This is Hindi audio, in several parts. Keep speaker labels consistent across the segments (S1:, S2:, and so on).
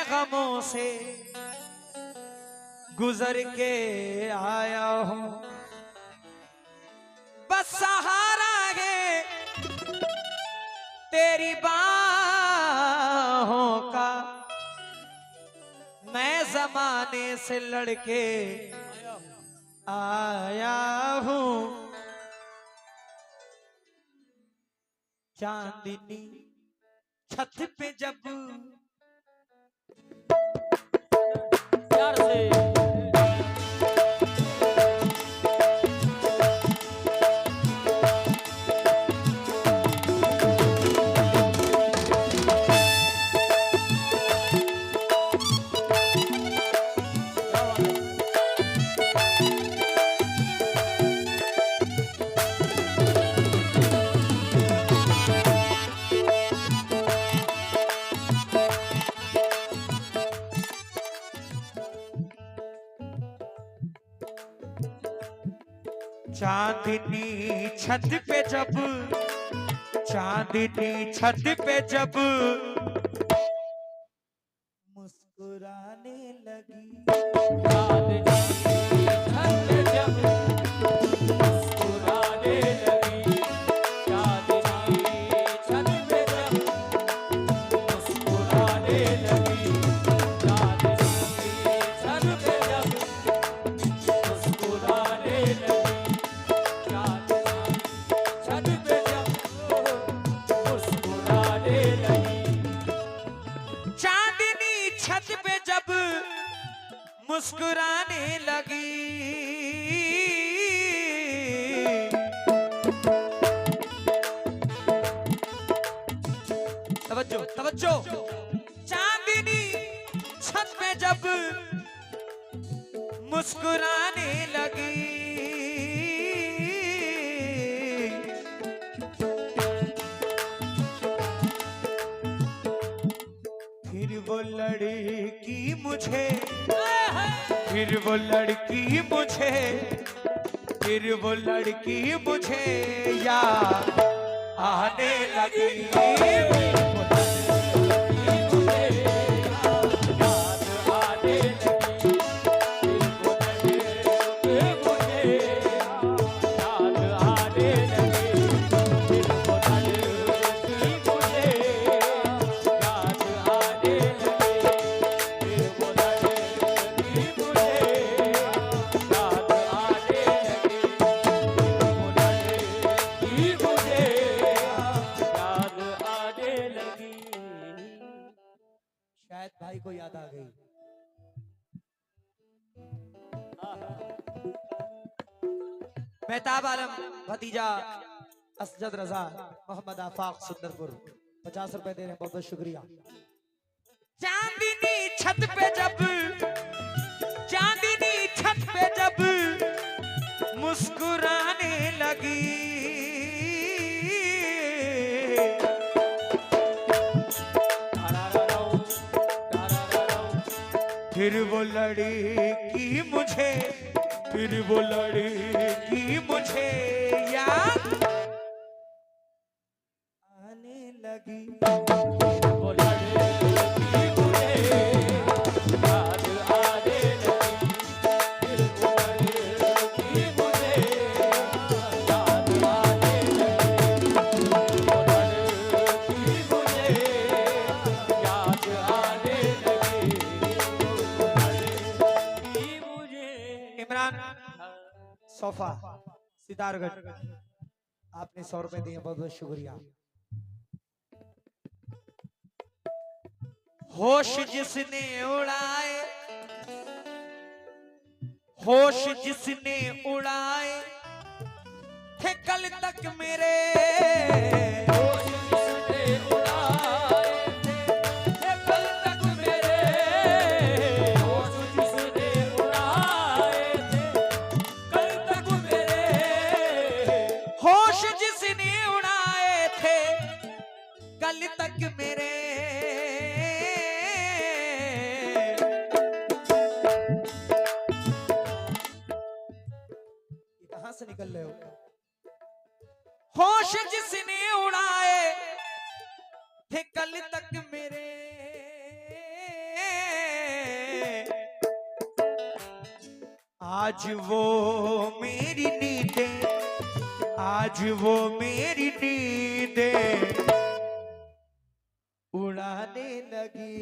S1: गमों से गुजर के आया हूं, बस सहारा है तेरी बाहों का। मैं जमाने से लड़के आया हूं, चांदनी छत पे जब प्यार से चांदनी छत पे जब, चांदनी छत पे जब मुस्कुराने लगी, चांदनी छत पे जब मुस्कुराने लगी, चांदनी छत पे जब मुस्कुराने लगी, चांदनी छत पे जब मुस्कुराने लगी, छत पे जब मुस्कुराने लगी। तवज्जो तवज्जो, चांदनी छत पे जब मुस्कुराने लगी, फिर वो लड़की मुझे, फिर वो लड़की मुझे, फिर वो लड़की मुझे याद आने लगी, शायद भाई को याद आ गई। मेहताब आलम भतीजा असजद रजा मोहम्मद आफाक सुंदरपुर 50 रुपए दे रहे हैं, बहुत बहुत शुक्रिया। चांदनी छत पे जब, चांदनी छत पे जब मुस्कुराने लगी, फिर वो लड़की मुझे, फिर वो लड़की मुझे याद आने लगी, वो लड़की मुझे याद आने लगी, फिर वो लड़की मुझे याद आने लगी, वो लड़की मुझे याद आने लगी। इमरान सोफा सितारगढ़, आपने 100 रुपए दिए, बहुत बहुत शुक्रिया। होश जिसने उड़ाए, होश जिसने उड़ाए थे कल तक मेरे, होश जिसने उड़ाए थे कल तक मेरे, होश जिसने उड़ाए थे कल तक मेरे, होश जिसने उड़ाए थे कल तक मेरे, से निकल रहे हो। होश जिसने उड़ाए थे कल तक मेरे, आज वो मेरी नींदें, आज वो मेरी नींदें उड़ाने लगी।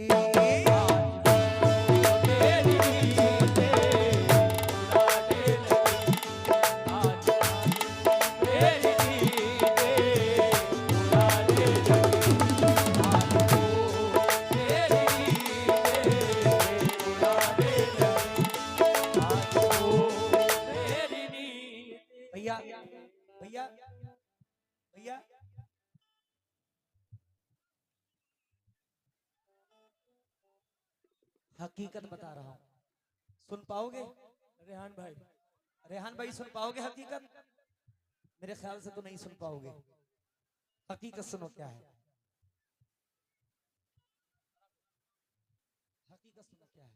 S1: भैया भैया भैया हकीकत बता रहा हूं, सुन पाओगे रेहान भाई? रेहान भाई सुन पाओगे हकीकत? मेरे ख्याल से तो नहीं सुन पाओगे। हकीकत सुनो क्या है, हकीकत सुनो क्या है।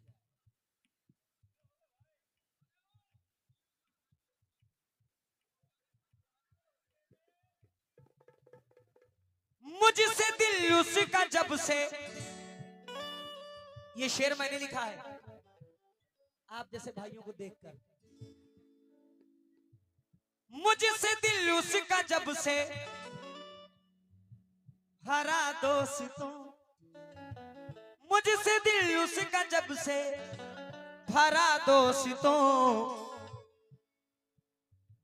S1: मुझसे दिल उसका जब से, ये शेर मैंने लिखा है आप जैसे भाइयों को देखकर। मुझसे दिल उसका जब से हरा दोस्तों, मुझसे दिल उसका जब से भरा दोस्तों,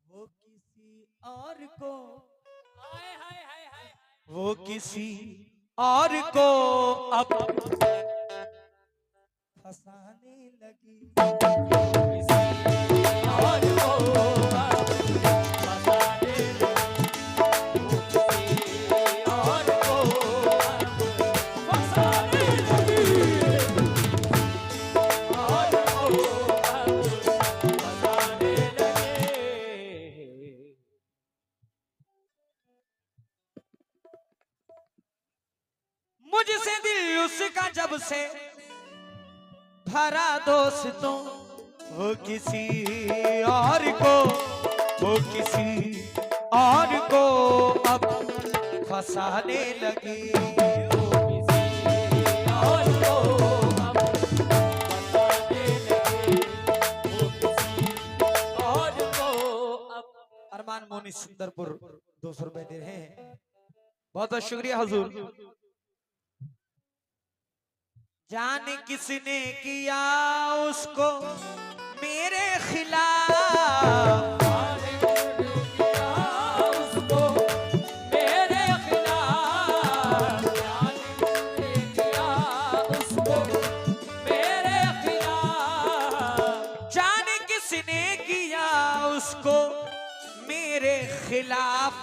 S1: वो किसी और को, वो किसी और को अब फंसाने लगी। किसी और को अब फंसाने लगी, किसी और को अब फंसाने लगी, और को अब फंसाने लगे। मुझसे दिल उसका जब से भरा दोस्तों, वो किसी और को, वो किसी और को अब फंसाने लगी। वो किसी और को अब फंसाने लगी, वो किसी और को अब। अरमान मोनी सुंदरपुर 200 रुपए दे रहे हैं, बहुत बहुत शुक्रिया हुजूर। जाने किसने किया उसको मेरे खिलाफ, जाने किसने किया उसको मेरे खिलाफ, जाने किसने किया उसको मेरे खिलाफ, जाने किसने किया उसको मेरे खिलाफ।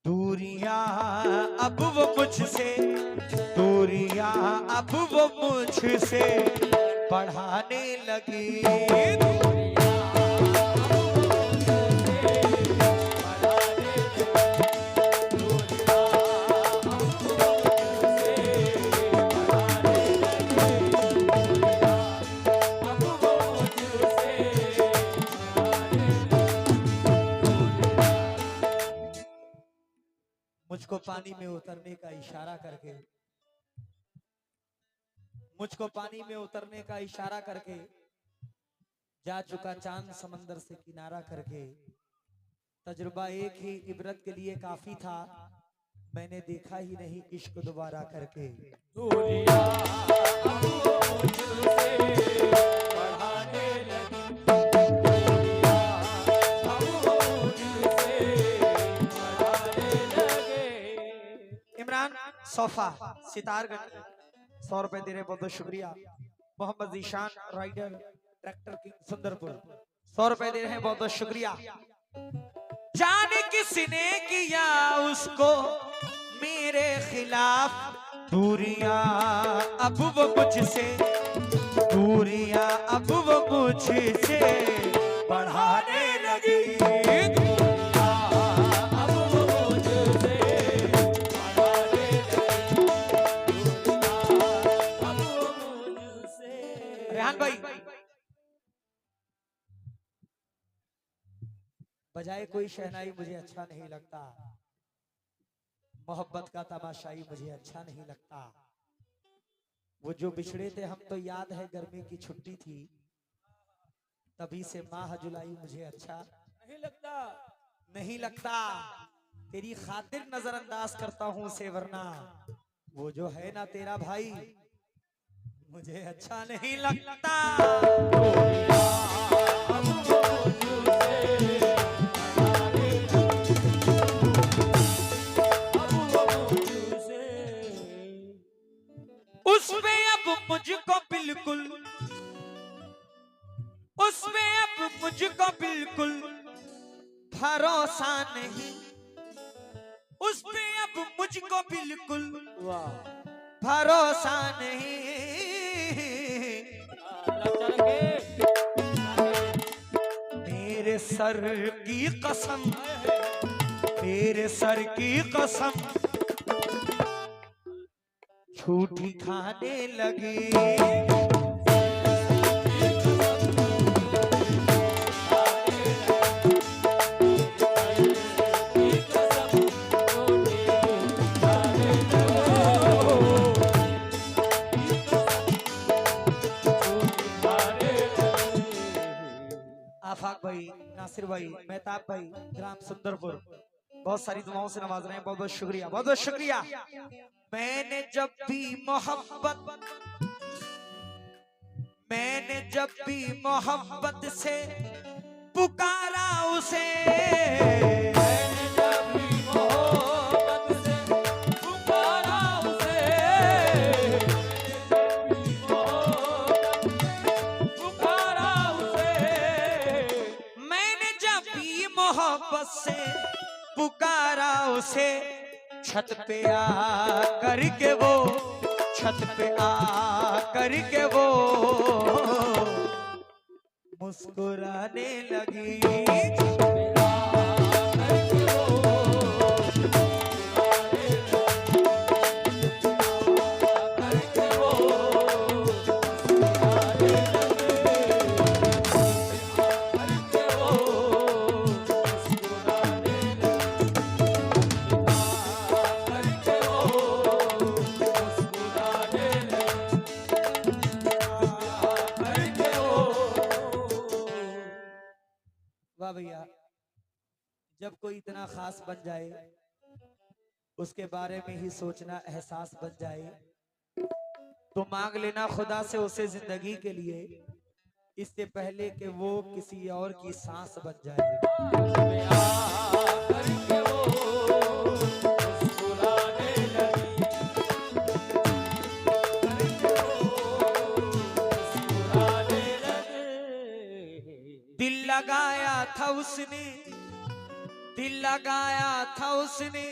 S1: दूरियां अब वो मुझसे, दूरियां अब वो मुझसे बढ़ाने लगी। मुझको पानी में उतरने का इशारा करके, मुझको पानी में उतरने का इशारा करके जा चुका चांद समंदर से किनारा करके। तजुर्बा एक ही इबरत के लिए काफी था, मैंने देखा ही नहीं इश्क दोबारा करके। इमरान सोफा सितारगंज 100 रुपए दे रहे, बहुत बहुत शुक्रिया। Mohammad Zeeshan rider tractor king Sundarpur 100 रुपए दे रहे हैं, बहुत बहुत शुक्रिया। जाने किसने किया उसको मेरे खिलाफ, दूरियां अब वो मुझसे, दूरियां अब वो मुझसे बढ़ाने लगी। भाई बजाए कोई शहनाई मुझे अच्छा नहीं लगता, मोहब्बत का तमाशाई मुझे अच्छा नहीं लगता। वो जो बिछड़े थे हम तो याद है गर्मी की छुट्टी थी, तभी से माह जुलाई मुझे अच्छा
S2: नहीं लगता।
S1: नहीं लगता। तेरी खातिर नजरअंदाज करता हूँ उसे, वरना वो जो है ना तेरा भाई मुझे अच्छा नहीं लगता। उसमें अब मुझको बिल्कुल, उसमें अब मुझको बिल्कुल भरोसा नहीं, उसमें अब मुझको बिल्कुल भरोसा नहीं। मेरे सर की कसम, मेरे सर की कसम झूठी खाने लगी। आफाक भाई, नासिर भाई, मेहताब भाई, ग्राम सुंदरपुर बहुत सारी दुआओं से नवाज रहे हैं। बहुत बहुत शुक्रिया, बहुत बहुत शुक्रिया। मैंने जब भी मोहब्बत, मैंने जब भी मोहब्बत से पुकारा उसे,
S2: मैंने जब भी मोहब्बत से पुकारा उसे, पुकारा उसे,
S1: मैंने जब भी मोहब्बत से पुकारा उसे, छत पे आ करके वो, छत पे आ करके वो मुस्कुराने लगी। वाह भैया, जब कोई इतना खास बन जाए उसके बारे में ही सोचना एहसास बन जाए, तो मांग लेना खुदा से उसे जिंदगी के लिए, इससे पहले कि वो किसी और की सांस बन जाए। दिल लगाया था उसने, दिल लगाया था उसने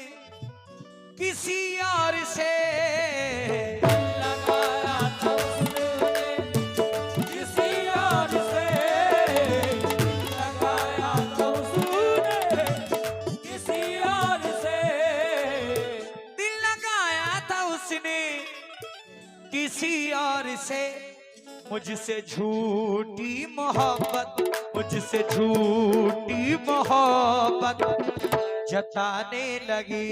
S1: किसी और से,
S2: लगाया था उसने किसी और से, लगाया था उसने किसी और से,
S1: दिल लगाया था उसने किसी और से। मुझसे झूठी मोहब्बत, मुझसे झूठी मोहब्बत जताने लगी।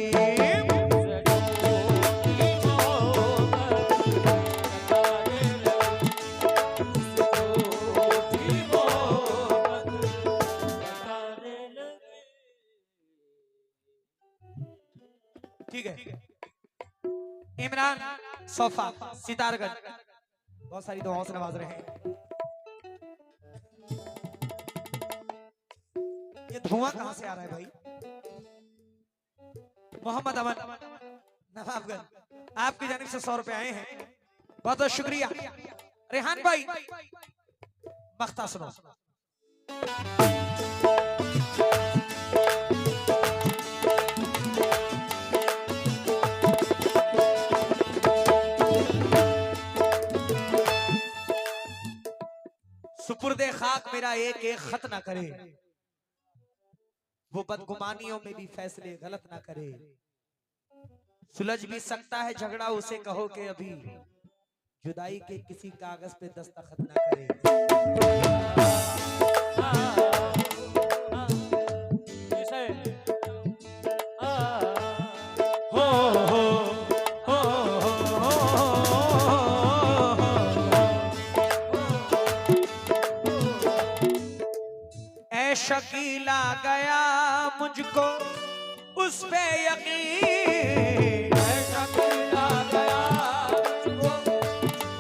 S1: ठीक है, इमरान सोफा सितारगंज बहुत सारी दुआओं से नवाज रहे हैं। ये धुआं कहां से आ रहा है भाई? मोहम्मद अमन नवाबगंज, आपकी जानिब से 100 रुपए आए हैं, बहुत बहुत शुक्रिया। रेहान भाई मख्ता सुनो। सुपुर्दे खाक मेरा एक एक खत ना करे, वो बदगुमानियों में भी फैसले गलत ना करे। सुलझ भी सकता है झगड़ा, उसे कहो कि अभी जुदाई के किसी कागज पे दस्तखत ना करे। गया मुझको उस पे यकीन,
S2: ऐसा खिला गया मुझको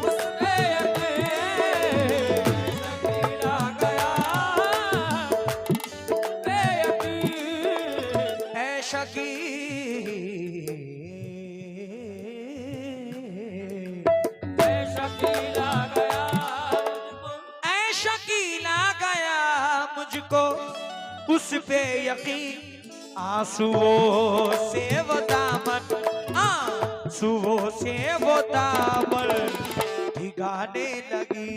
S2: उस पे यकीन, ऐसा खिला गया पे यकीन,
S1: ऐसा की
S2: ऐसा खिला गया मुझको
S1: ऐसा कीला गया मुझको उस पे यकीन, आंसुओं से वो दामन, आंसुओं से वो दामन भिगाने लगी,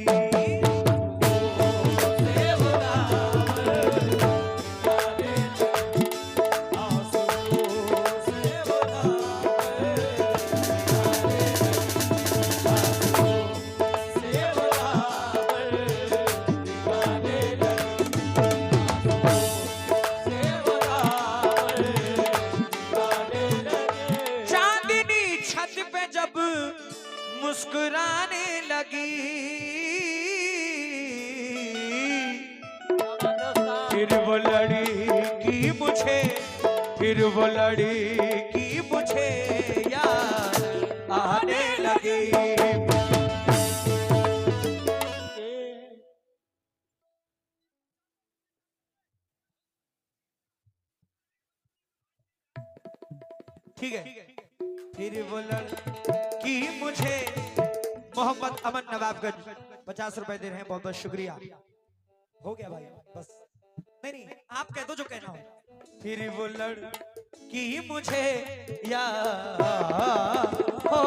S1: चांदनी छत पे जब मुस्कुराने लगी, फिर वो लड़की मुझे, फिर वो लड़की मुझे याद आने लगी। ठीक है, फिर वो लड़की मुझे, मोहम्मद अमन नवाबगंज 50 रुपए दे रहे हैं, बहुत बहुत शुक्रिया। हो गया भाई, बस नहीं नहीं आप कह दो जो कहना हो। फिर वो लड़की मुझे याद हो